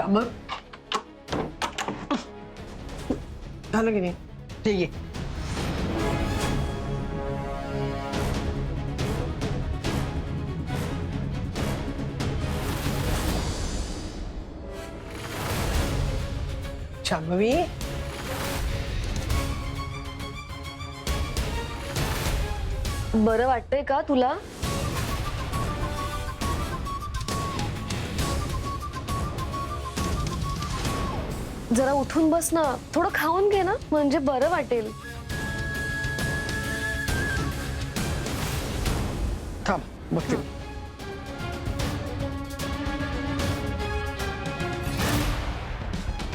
मग झालं की नाही ठीक आहे. शांभवी बरं वाटतंय का तुला? जरा उठून बस ना, थोडं खाऊन घे ना, म्हणजे बरं वाटेल. थांब बघते.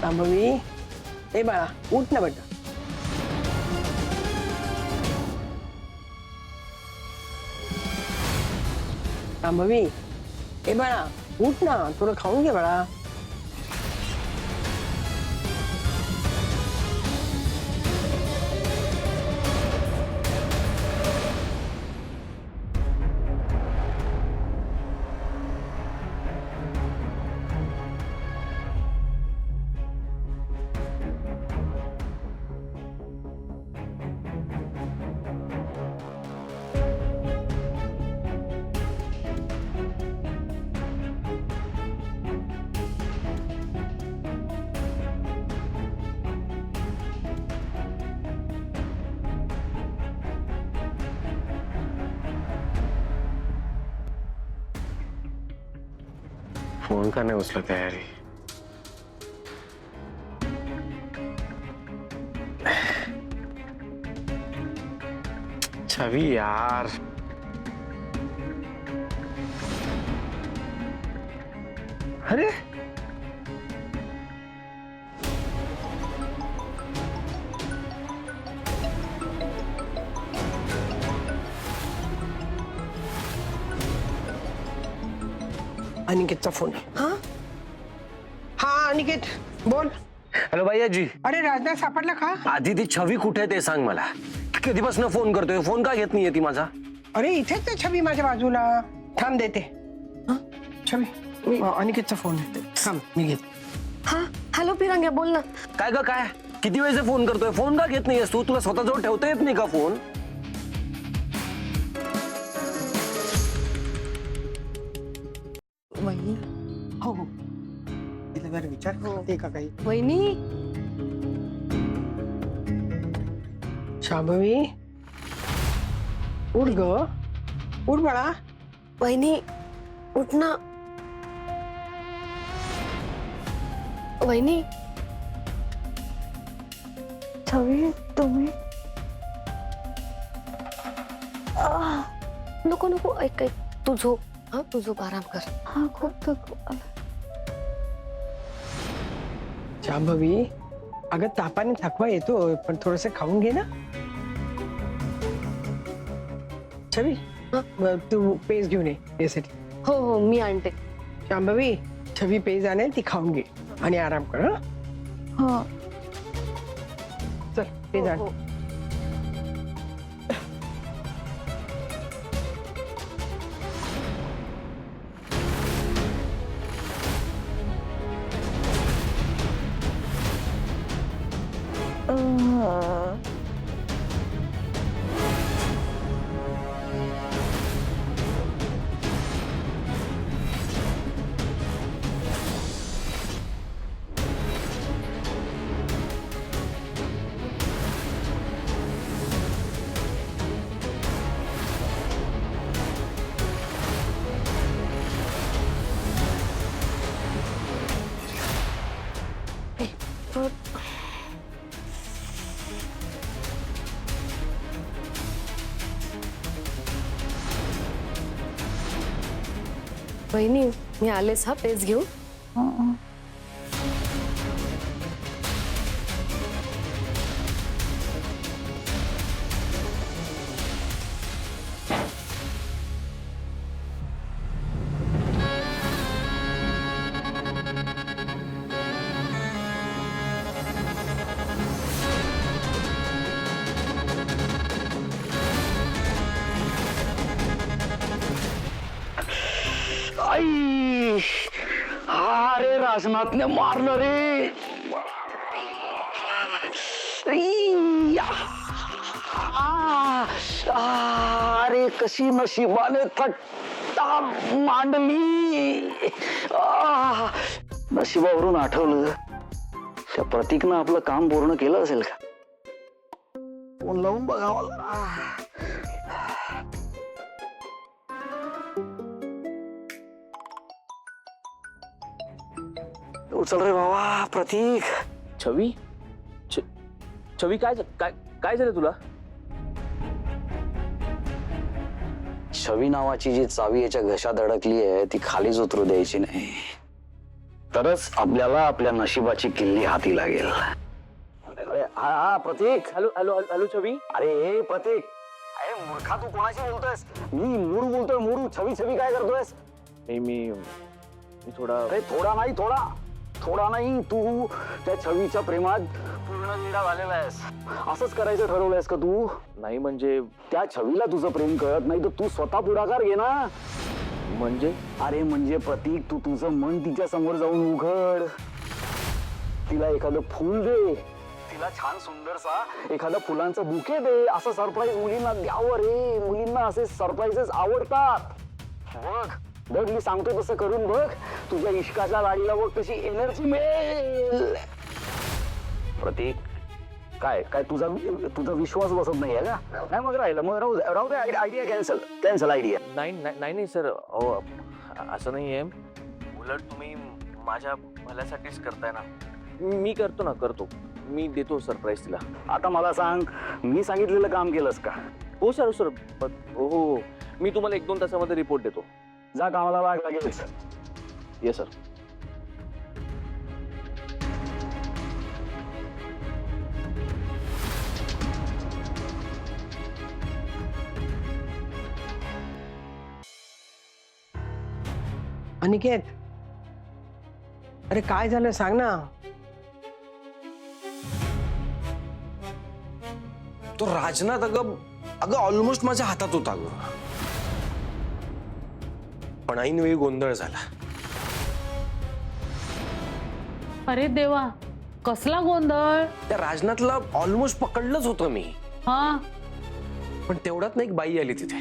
शांभवी ए बाळा उठ ना बेटा. शांभवी ए बाळा उठ ना, थोडं खाऊन घे बाळा. फोन का नहीं उचलत है यार. छवि यार. अरे अनिकेतचा फोन. हा हा अनिकेत बोल. हॅलो भैयाजी. अरे राजनाथ सापडला का? आधी ती छवी कुठे आहे ते सांग मला. कधीपासून फोन करतोय, फोन का घेत नाहीये ती माझा? अरे इथेच ना छवी माझ्या बाजूला. थांब देते. छवी अनिकेतचा फोन देते. थांब मी घेते. हा हॅलो पिरंग्या बोल ना. काय ग काय? किती वेळेचे फोन करतोय, फोन का घेत नाहीयेस तू? तुला स्वतःजवळ ठेवता येत नाही का फोन? वहिनी. हो हो तिला जरा विचार ते का काही. वहिनी शांभवी उठ ग, उठ बाळा. वहिनी उठ ना. वहिनी छवी तुम्ही नको नको ऐक ऐक तू झोप. हा तू झोप आराम कर. हा खूप थकवा आला. शांभवी अगं तापाने थकवा येतो पण थोडस खाऊन घे ना. छवी तू पेज घेऊन ये यासाठी. हो हो मी आणते. शांभवी छवी पेज आणेल ती खाऊन घे आणि आराम कर. हो चल पेज आण. वहिनी मी आलेच हा पेज घेऊ. आई अरे राजनाथने मारलं रे. अरे कशी नशिबाने थट्टा मांडली. नशिबावरून आठवलं, त्या प्रतीकनं आपलं काम पूर्ण केलं असेल का? फोन लावून बघावं. उचल रे बाबा प्रतीक. छवी छवी काय काय काय झालं तुला? छवी नावाची जी चावी याच्या घशात अडकली आहे ती खालीच उतरू द्यायची नाही, तरच आपल्याला आपल्या नशिबाची किल्ली हाती लागेल. अरे हा हा प्रतीक. हॅलो हॅलो हॅलो छवी. अरे प्रतीक, अरे मूर्खा तू कोणाशी बोलतोयस? मी मुरू बोलतोय. मुरू. छवी छवी काय करतोयस? मी थोडा. अरे थोडा नाही, तू त्या छवीच्या प्रेमात पूर्ण वेडा झालेला आहेस. असंच करायचं ठरवलंयस का तू? नाही म्हणजे त्या छवीला तुझं प्रेम कळत नाही तर तू स्वतः पुढाकार घे ना. म्हणजे अरे म्हणजे प्रतीक, तू तुझं मन तिच्या समोर जाऊन उघड. तिला एखादं फूल दे, तिला छान सुंदरसा एखादा फुलांचा बुके दे. असं सरप्राईज मुलींना द्यावं रे. मुलींना असे सरप्राईजेस आवडतात. बघ मी सांगतो तसं करून बघ. तुझ्या इश्काच्या लाडीला बघ कशी एनर्जी मिळेल. प्रतीक, काय काय तुझा विश्वास बसत नाहीये का? नाही मग राहिलं, मग राहू दे. Idea cancel idea. नाही सर, अहो असं नाहीये. उलट तुम्ही माझ्या भल्यासाठीच करताय ना. मी करतो. मी देतो सरप्राईज तिला. आता मला सांग, मी सांगितलेलं काम केलंस का? हो सर. हो मी तुम्हाला 1-2 तासामध्ये रिपोर्ट देतो. जा कामाला लाग लगेच. Yes sir. अनिकेत, अरे काय झालं सांग ना. तो राजनाथ अगं ऑलमोस्ट माझ्या हातात होता ग, पण ऐन वेळी गोंधळ झाला. अरे देवा, कसला गोंधळ. त्या राजनाथला ऑलमोस्ट पकडलंच होतं मी, हा पण तेवढ्यात ना एक बाई आली तिथे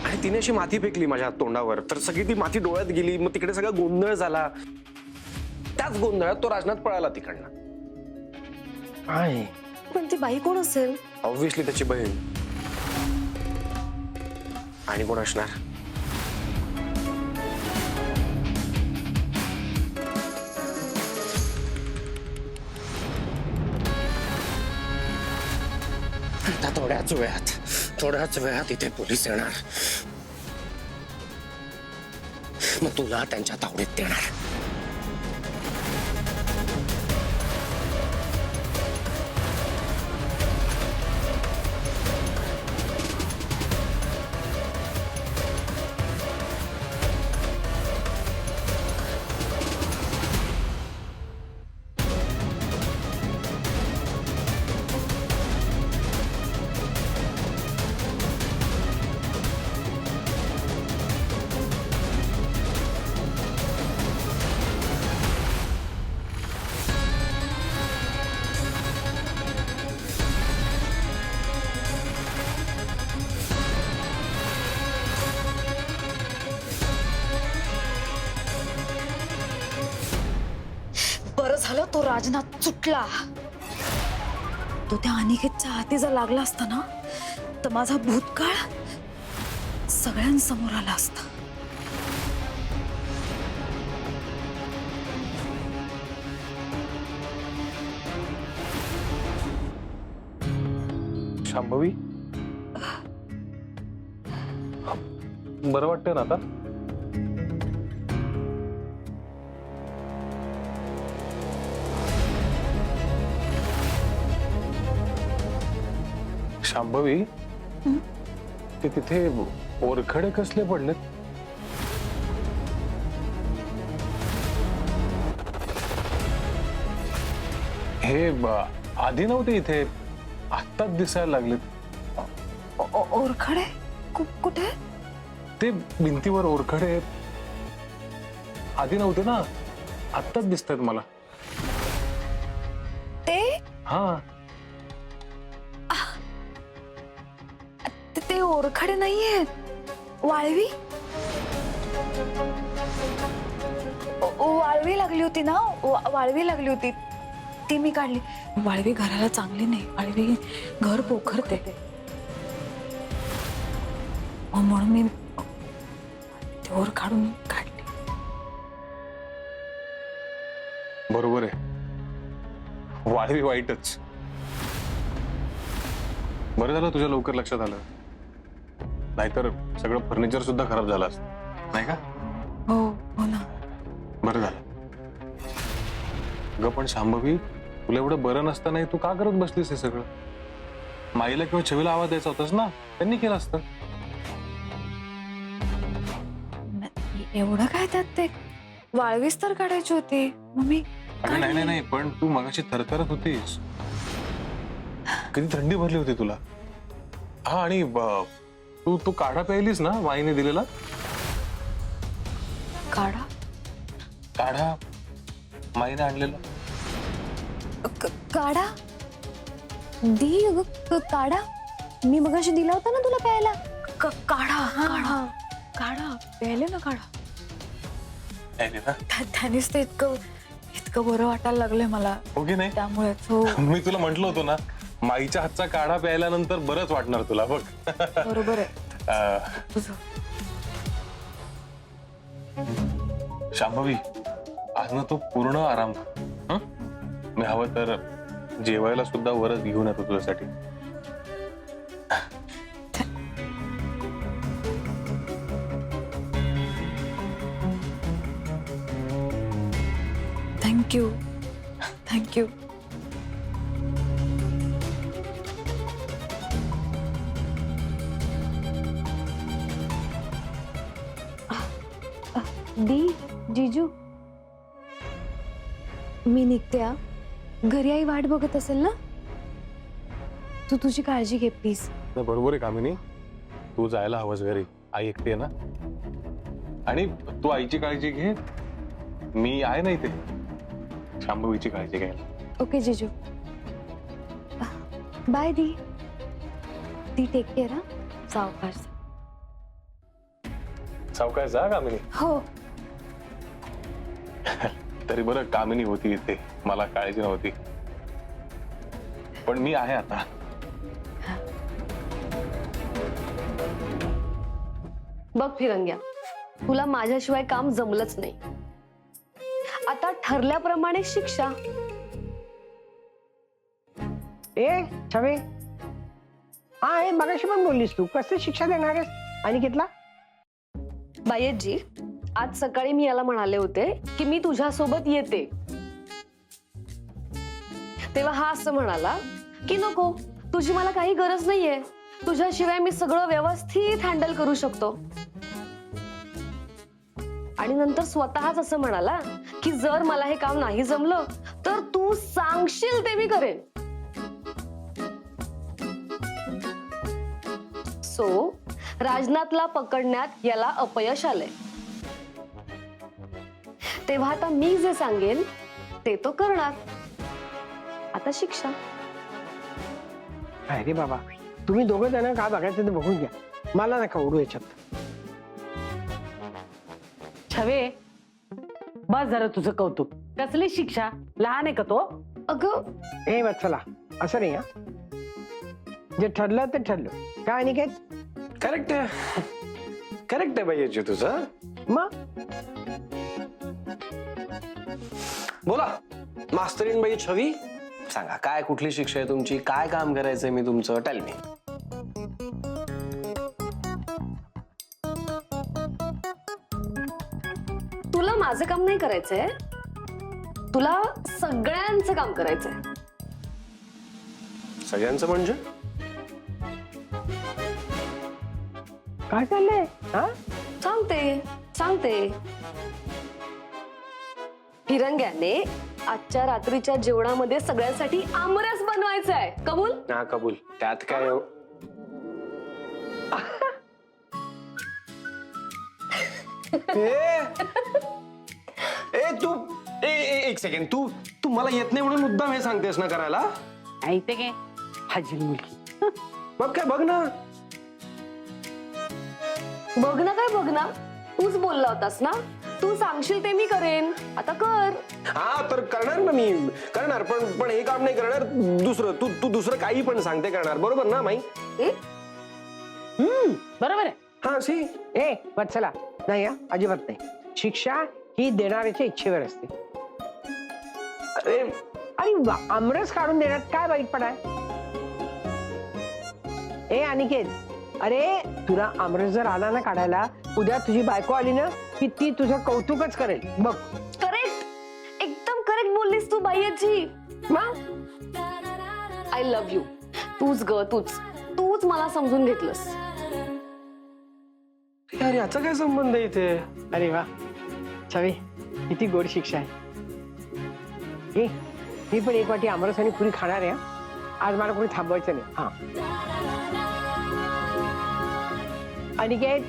आणि तिने अशी माती फेकली माझ्या तोंडावर. तर सगळी ती माती डोळ्यात गेली. मग तिकडे सगळा गोंधळ झाला. त्याच गोंधळात तो राजनाथ पळाला तिकडनं. आहे पण ती बाई कोण असेल? ऑब्व्हियसली त्याची बहीण. आणि कोण असणार? आता थोड्याच वेळात इथे पोलीस येणार. मग तुला त्यांच्या तावडीत देणार. बरं झालं तो राजनाथ सुटला. तो त्या अनिकेतच्या हाती जर लागला असता ना, तर माझा भूतकाळ सगळ्यांसमोर आला असता. शांभवी, बरं वाटतंय ना आता? शांभवी, ते तिथे ओरखडे कसले पडलेत? हे आधी नव्हते इथे, आत्ताच दिसायला लागलेत. ओरखडे कुठे? ते भिंतीवर ओरखडे आधी नव्हते ना. आत्ताच दिसतात मला. ते हा ते ओरखडे नाहीये, वाळवी. वाळवी लागली होती ना, वाळवी लागली होती, ती मी काढली. वाळवी घराला चांगली नाही, वाळवी घर पोखरते. म्हणून मी ते ओर काढून काढली. बरोबर आहे, वाळवी वाईटच. बरं झालं तुझ्या लवकर लक्षात आलं, नाहीतर सगळं फर्निचर सुद्धा खराब झालं असतं, नाही का? हो हो ना. बरं झालं ग. पण शांभवी, तुला एवढं बरं नसताना तू का करत बसलीस हे सगळं? माईला किंवा छवीला आवाज द्यायचा होतास ना, त्यांनी केलं असतं. एवढं काय त्यात? ते वाळवीच तर काढायची होती, मग मी अरे नाही नाही नाही, पण तू मगाशी थरथरत होतीस, किती थंडी भरली होती तुला. हा, आणि तू तू काढा प्यायलीस ना माईने दिलेला? काढा काढा माईने आणलेला. काढा दी अगं, काढा मी मगाशी दिला होता ना तुला प्यायला. काढा काढा काढा प्यायले ना काढा. त्यानेच ते इतकं इतकं बरं वाटायला लागलंय मला. हो की नाही? त्यामुळे हो, मी तुला म्हंटल होतो ना, माईच्या हातचा काढा प्यायल्यानंतर बरंच वाटणार तुला बघ. बरोबर आहे तुझं. शांभवी, आज ना तू पूर्ण आराम कर. हं? मी हवं तर जेवायला सुद्धा वरच घेऊन येतो तुझ्यासाठी. Thank you thank you. दी जीजू, मी निघते हा. घरी आई वाट बघत असेल ना. तू तुझी काळजी घे प्लीज. नाही, बरोबर आहे कामिनी, तू जायला हवंस घरी, आई एकटी आहे ना. आणि तू आईची काळजी घे, मी आहे ना इथे शांभवीची काळजी घ्यायला. ओके जीजू, बाय दी. दी टेक केअर हा. सावकाश. सावकाश जा कामिनी. हो. तरी बरं कामिनी होती इथे, मला काळजी नव्हती, पण मी आहे आता. बघ फिरंग्या, तुला माझ्याशिवाय काम जमलंच नाही. आता ठरल्याप्रमाणे शिक्षा. ए छवे, हा हे मगाशी पण बोललीस तू, कसली शिक्षा देणार आहेस अनिकेतला? बायेजी, आज सकाळी मी याला म्हणाले होते की मी तुझ्यासोबत येते, तेव्हा हा असं म्हणाला की नको, तुझी मला काही गरज नाहीये, तुझ्याशिवाय मी सगळं व्यवस्थित हँडल करू शकतो. आणि नंतर स्वतःच असं म्हणाला की जर मला हे काम नाही जमलं तर तू सांगशील ते मी करेन. सो राजनाथला पकडण्यात याला अपयश आलंय. तेव्हा आता मी जे सांगेन ते तो करणार. आता शिक्षा. अरे बाबा, तुम्ही दोघं जण काय बघायचं ते बघून घ्या, मला नका उडू याच्यात. छवे, बस जरा तुझं कौतुक. कसली शिक्षा? लहान आहे का तो? अगं ए वत्सला, असं नाही. हा, जे ठरलं ते ठरलं. काय अनिकेत? करेक्ट आहे, करेक्ट आहे बाई तुझं. मग बोला मास्तरीन बाई छवी, सांगा काय, कुठली शिक्षा आहे तुमची, काय काम करायचंय मी तुमचं, टेल मी. तुला माझं काम नाही करायचंय, तुला सगळ्यांचं काम करायचंय. सगळ्यांचं म्हणजे? काय चाललंय? हा, सांगते सांगते. फिरंग्याने आजच्या रात्रीच्या जेवणामध्ये सगळ्यांसाठी आमरस बनवायचा आहे. कबूल? हा कबूल. त्यात काय ए तू एक सेकंड, तू तू मला येत नाही म्हणून मुद्दाम हे सांगतेस ना करायला? नाही ते काय फाजील मुलगी. मग काय बघ ना. बघ ना काय बघ ना, तूच बोलला होतास ना, तू सांगशील ते मी करेन, आता कर. हा तर करणार ना, मी करणार, पण पण हे काम नाही करणार दुसरं. तू तू दुसरं काही पण सांगते करणार, बरोबर ना माई? बरोबर आहे. हा सी. ए वत्सला, नाही हा, अजिबात नाही. शिक्षा ही देणाऱ्याच्या इच्छेवर असते. अरे आणि आमरस काढून देण्यात काय वाईटपणा आहे? ए अनिकेत, अरे तुला आमरस जर आला ना काढायला, उद्या तुझी बायको आली ना की ती तुझं कौतुकच करेल बघ. करेक्ट, एकदम करेक्ट बोललीस तू बाईची. मग आय लव्ह यू. तूच ग, तूच मला समजून घेतलंस. यार याचा काय संबंध आहे इथे? अरे वा छवी, किती गोड शिक्षा आहे. ए मी पण एक वाटी आमरस आणि पुरी खाणार आहे हा. आज मला कोणी थांबवायचं नाही. हा अनिकेत,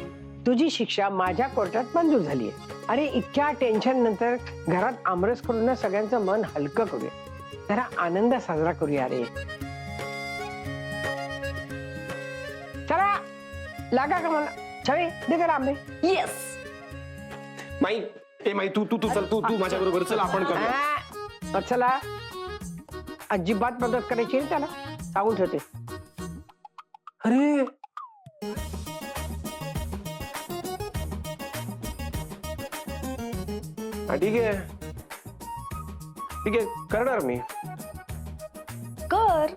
तुझी शिक्षा माझ्या कोर्टात मंजूर झाली आहे. अरे इतक्या टेन्शन नंतर घरात आमरस करून ना सगळ्यांचं मन हलकं करूया, जरा आनंद साजरा करूया. रे चला लागा का मला. छवी दे जरा आंबे. येस. माई, ए माई, तू तू तू चल, तू तू माझ्या बरोबर चल, आपण करूया. चला, अजिबात मदत करायची नाही त्याला, सांगून ठेवते. अरे हा, ठीक आहे ठीक आहे, करणार मी. कर.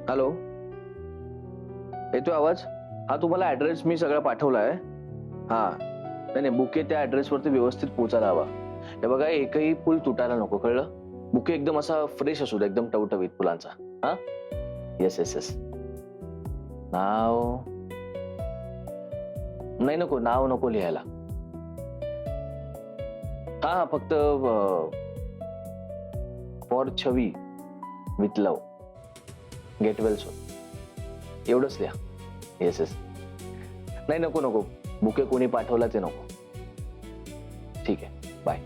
हॅलो, येतोय आवाज? हा, तुम्हाला ऍड्रेस मी सगळा पाठवलाय. हा नाही नाही, बुके त्या ऍड्रेसवरती व्यवस्थित पोहोचायला हवा. हे बघा, एकही फुल तुटायला नको, कळलं? बुके एकदम असा फ्रेश असू दे, एकदम टवटवीत फुलांचा. हा येस येस येस. नाव नाही, नको नाव नको लिहायला. हा फक्त for Chhavi with love, get well soon, एवढंच लिहा. Yes yes. नाही नको नको, बुके कोणी पाठवला ते नको. ठीक आहे, बाय.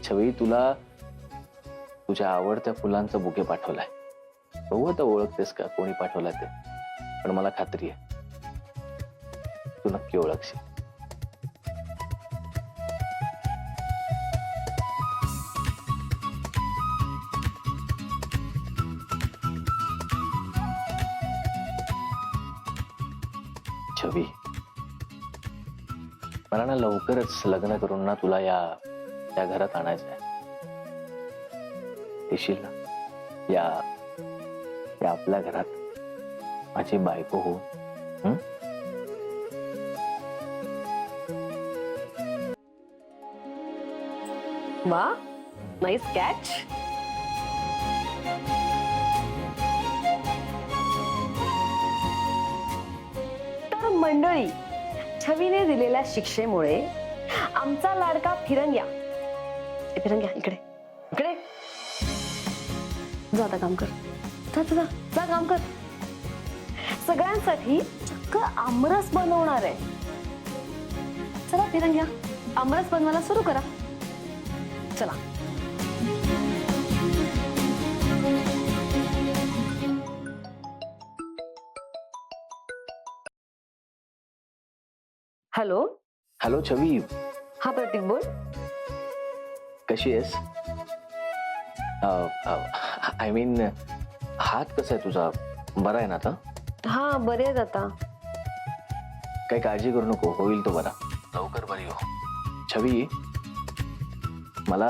छवी, तुला तुझ्या आवडत्या फुलांचा बुके पाठवलाय. बघू आता ओळखतेस का कोणी पाठवलाय ते, पण मला खात्री आहे तू नक्की ओळखशील. छवी, मला ना लवकरच लग्न करून ना तुला या घरात आणायचं आहे. येशील ना या आपल्या घरात माझी बायको हो. वा, नाईस कॅच. तर मंडळी, छवीने दिलेल्या शिक्षेमुळे आमचा लाडका फिरंग्या, फिरंग्या इकडे इकडे जा, आता काम कर. जा काम कर. सगळ्यांसाठी चक्क आमरस बनवणार आहे. चला फिरंग्या, आमरस बनवायला सुरू करा. चला. हॅलो. हॅलो छवी. हा प्रतीक बोल. कशी आहेस? आय मीन, हात कसा आहे तुझा? बरा आहे ना आता? हा, बरे आहेत आता. काही काळजी करू नको, होईल तो बरा. लवकर बरी हो. छवी, मला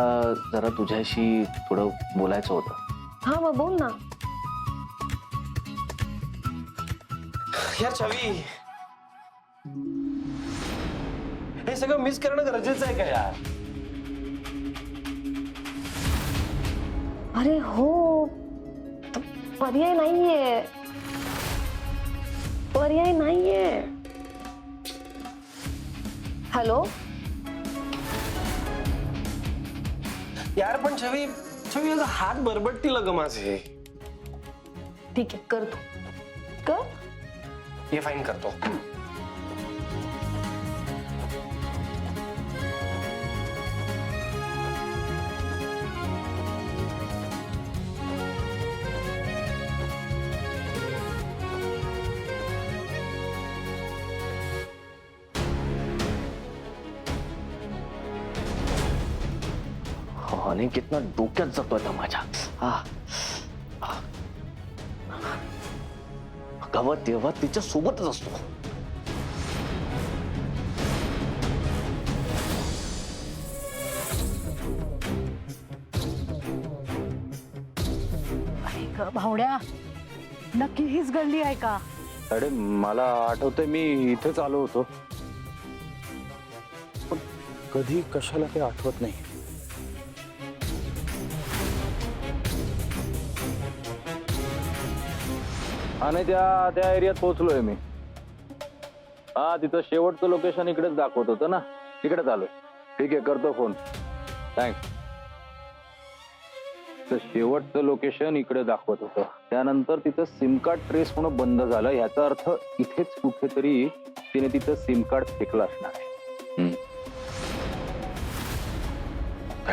जरा तुझ्याशी थोडं बोलायचं होतं. हा मग बोल ना. यार छवी, हे सगळं मिस करणं गरजेचं आहे का यार? अरे हो, पर्याय नाहीये, पर्याय नाहीये. हॅलो. यार पण छवी छवी माझा हात बरबटतील ग माझे. ठीक आहे कर तू कर. हे फाईन करतो. अनिकेत ना डोक्यात जातोय आता माझ्या. गावात तेव्हा तिच्या सोबतच असतो. भावड्या नक्की हीच गल्ली आहे का? अरे मला आठवतंय मी इथेच आलो होतो, पण कधी कशाला ते आठवत नाही. आणि त्या एरियात पोहोचलोय मी. हा तिथं शेवटचं लोकेशन इकडेच दाखवत होतं ना, तिकडेच आलोय. ठीक आहे करतो फोन. थँक्स. तर शेवटचं लोकेशन इकडे दाखवत होतं, त्यानंतर तिथं सिम कार्ड ट्रेस होणं बंद झालं. याचा अर्थ इथेच कुठेतरी तिने तिथं सिम कार्ड फेकलं असणार आहे.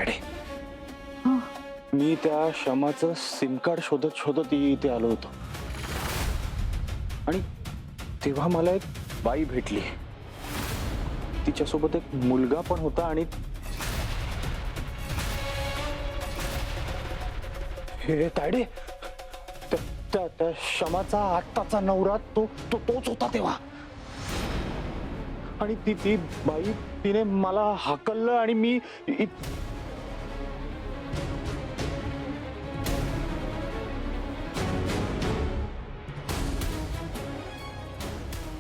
अरे मी त्या शमाचं सिम कार्ड शोधत शोधत इथे आलो होतो आणि तेव्हा मला एक बाई भेटली. तिच्यासोबत एक मुलगा पण होता आणि हे तायडे त्या शमाचा आत्ताचा नवरा तोच होता तेव्हा. आणि ती बाई तिने मला हाकललं आणि मी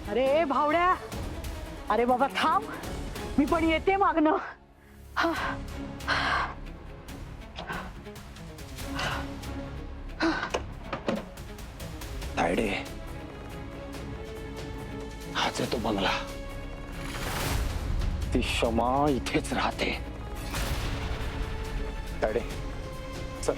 अरे भावड्या, अरे बाबा थांब, मी पण येते मागणं. तायडे हाच आहे तो बंगला. ती क्षमा इथेच राहते. तायडे चल.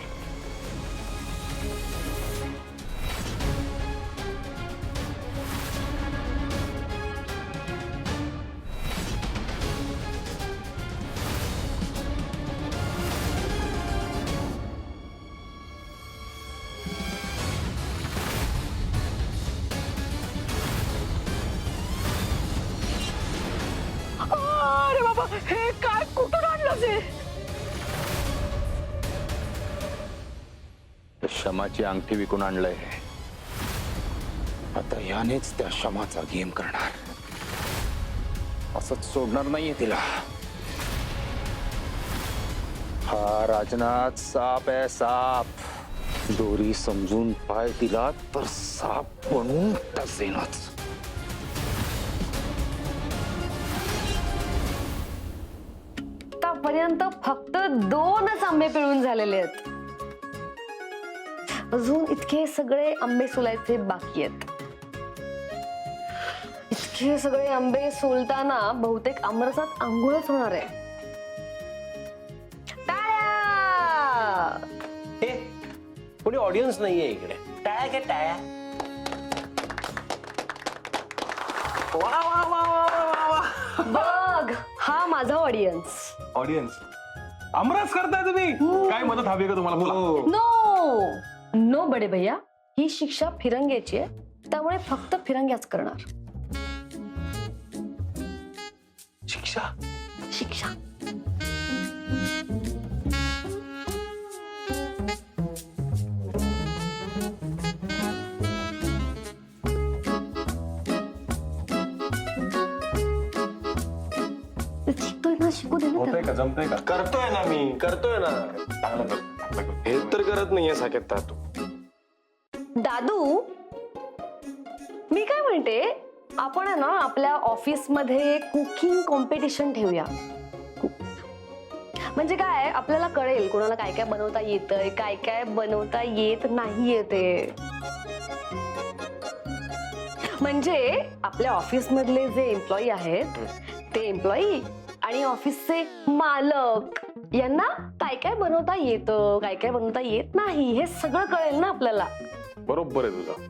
अरे बाबा हे काय कुठून आणलं ते? क्षमाची अंगठी विकून आणलंय. आता यानेच त्या क्षमाचा गेम करणार. असंच सोडणार नाहीये तिला. हा राजनाथ साप आहे साप. दोरी समजून पाय दिला तर साप बनून टसेनच. आतापर्यंत फक्त 2च आंबे पिळून झालेले आहेत. अजून इतके सगळे आंबे सोलायचे बाकी आहेत. इतके सगळे आंबे सोलताना बहुतेक आमरसात आंघोळच होणार आहे. टाळ्या! हे कोणी ऑडियन्स नाहीये इकडे. टाळ्या काय टाळ्या. वा वा वा वा वा वा. बघ हा माझा ऑडियन्स. ऑडियन्स आमरस करताय तुम्ही? काय मदत हवी का तुम्हाला? बोला. नो नो बडे भैया, ही शिक्षा फिरंग्याची आहे, त्यामुळे फक्त फिरंग्याच करणार. शिक्षा शिक्षा शिकतोय ना, शिकू दे ना होतंय त्याला. का? जमतंय का? करतोय ना मी, करतोय ना. चांगलं कर, चांगलं कर. हे तर करत नाहीये साकेत तू. दादू मी काय म्हणते, आपण आहे ना आपल्या ऑफिस मध्ये कुकिंग कॉम्पिटिशन ठेवूया. म्हणजे काय आपल्याला कळेल कोणाला काय काय बनवता येतंय, काय काय बनवता येत नाहीये ते. म्हणजे आपल्या ऑफिस मधले जे एम्प्लॉई आहेत ते एम्प्लॉई आणि ऑफिसचे मालक यांना काय काय बनवता येतं, काय काय बनवता येत नाही, हे सगळं कळेल ना आपल्याला. बरोबर आहे तुझं.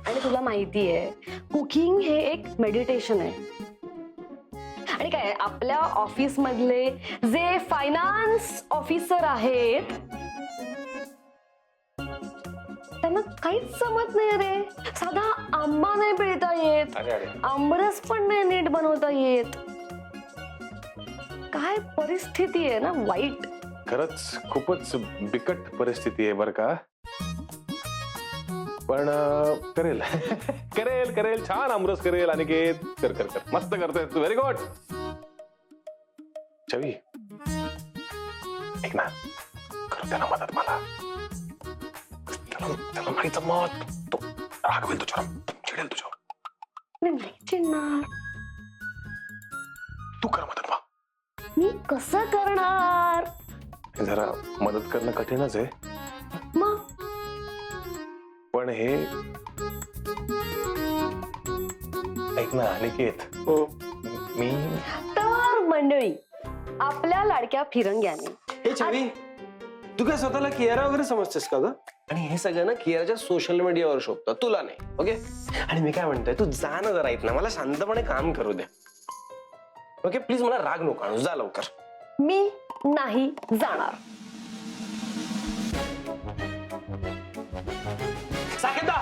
आणि तुला माहितीये कुकिंग हे एक मेडिटेशन आहे. आणि काय आपल्या ऑफिस मधले जे फायनान्स ऑफिसर आहेत त्यांना काहीच जमत नाही रे. साधा आंबा नाही पिळता येत, आंबरस पण नाही नीट बनवता येत. काय परिस्थिती आहे ना वाईट. खरंच खूपच बिकट परिस्थिती आहे बर का. पण करेल करेल करेल, छान आमरस करेल. अनिकेत कर कर कर, मस्त करतोय तू, व्हेरी गुड. छवी ऐक ना, करते ना मदत मला. त्याला नाही जमत, तो रागवेल तुझ्यावर, चिडेल तुझ्यावर. नाही चिडणार. तू कर मदत मग. मी कसं करणार जरा मदत करणं कठीणच आहे, मग. पण हे ऐक ना अनिकेत, मी तर मंडळी आपल्या लाडक्या फिरंग्याने हे छवी, तू काय स्वतःला कियारा वगैरे समजतेस का ग? आणि हे सगळं ना कियाराच्या सोशल मीडियावर शोधतं, तुला नाही. ओके. आणि मी काय म्हणतोय, तू जा ना जरा इथनं, मला शांतपणे काम करू दे. ओके प्लीज, मला राग नको आणू, जा लवकर. मी नाही जाणार. साकेता,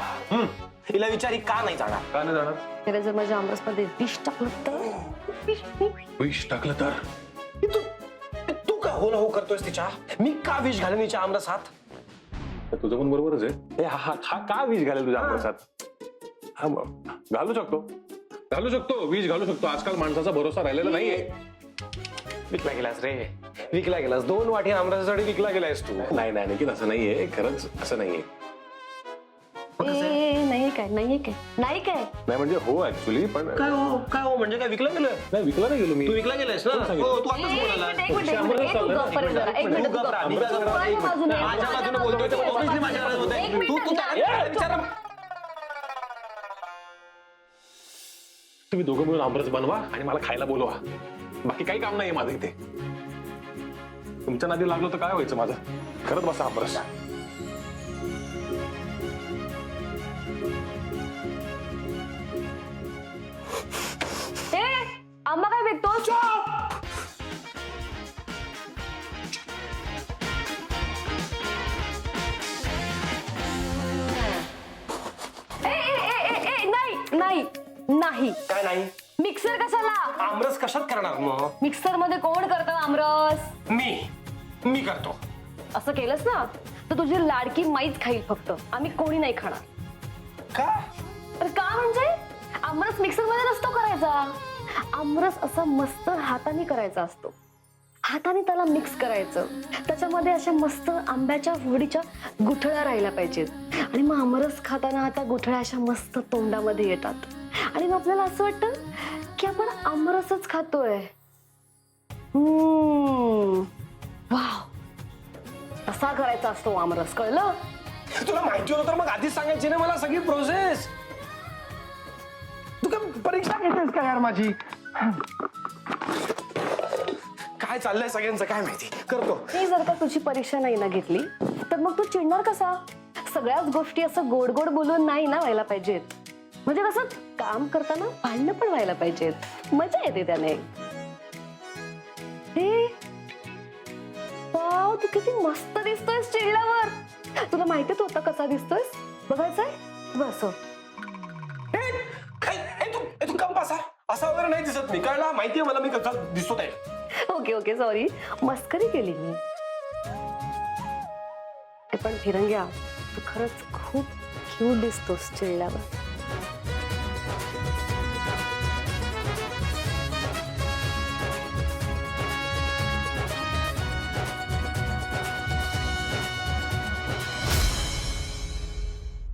हिला विचारी का नाही जाणार? का नाही जाणार? त्याला जर माझ्या आमरसमध्ये विष टाकलं तर विष टाकलं तर? तू का हो ना हो करतोयस तिच्या? मी का विष घालेन तिच्या आमरसात? तुझं पण बरोबरच आहे. हा का विष घालेल तुझ्या आमरसात? हा घालू शकतो, विष घालू शकतो. आजकाल माणसाचा भरोसा राहिलेला नाहीये. विकला गेलास रे, विकला गेलास. 2 वाटी आमरसासाठी विकला गेलायस तू. नाही नाही नाही, असं नाहीये, खरंच असं नाहीये. नाही काय नाही काय नाही काय नाही म्हणजे हो ऍक्च्युली, पण काय हो म्हणजे काय विकला गेलं? नाही विकला नाही गेलो मी. तू विकला गेलायस ना? हो, तू आताच बोलायला. माझ्या बाजूने बोलतोय तर obviously माझ्या बाजूने बोलतोय. तू त्याला विचार. तुम्ही दोघं मिळून आमरस बनवा आणि मला खायला बोलवा. बाकी काही काम नाहीये माझं इथे. तुमच्या नादी लागलो तर काय व्हायचं माझं? करत बसा आमरस. आंबा काय विकतो? नाही नाही. काय नाही? मिक्सर कशाला? आमरस कशात करणार मग? मिक्सर मध्ये कोण करतं आमरस? मी करतो. असं केलंस ना तर तुझी लाडकी माईच खाईल फक्त, आम्ही कोणी नाही खाणार. का? तर का म्हणजे आमरस मिक्सर मध्ये नसतो करायचा. आमरस असा मस्त हाताने करायचा असतो. हाताने त्याला मिक्स करायचं, त्याच्यामध्ये अशा मस्त आंब्याच्या फोडीच्या गुठळ्या राहिल्या पाहिजेत. आणि मग आमरस खाताना आता गुठळ्या अशा मस्त तोंडामध्ये येतात. आणि मग आपल्याला असं वाटतं की आपण आमरसच खातोय. वाव, असा करायचा असतो आमरस, कळलं? तुला माहिती होतं तर मग आधीच सांगायची ना मला सगळी प्रोसेस. तू काय परीक्षा घेतेस का यार माझी? काय चाललंय सगळ्यांचं काय माहिती. करतो. मी जर का तुझी परीक्षा नाही ना घेतली तर मग तू चिडणार कसा? सगळ्याच गोष्टी असं गोड गोड बोलून नाही ना व्हायला पाहिजेत. म्हणजे कसं काम करताना भांडणं पण व्हायला पाहिजेत, मजा येते त्याने. हे वाव, तू किती मस्त दिसतोयस चिडल्यावर. तुला माहितीये तू आता कसा दिसतोयस? बघायचंय बस. तू कम असा वगैरे नाही दिसत मी, कळला? माहितीये मला मी कसा दिसत आहे. ओके ओके सॉरी, मस्करी केली मी. पण फिरंग्या, तू खरंच खूप क्यूट दिसतोस चिडल्यावर.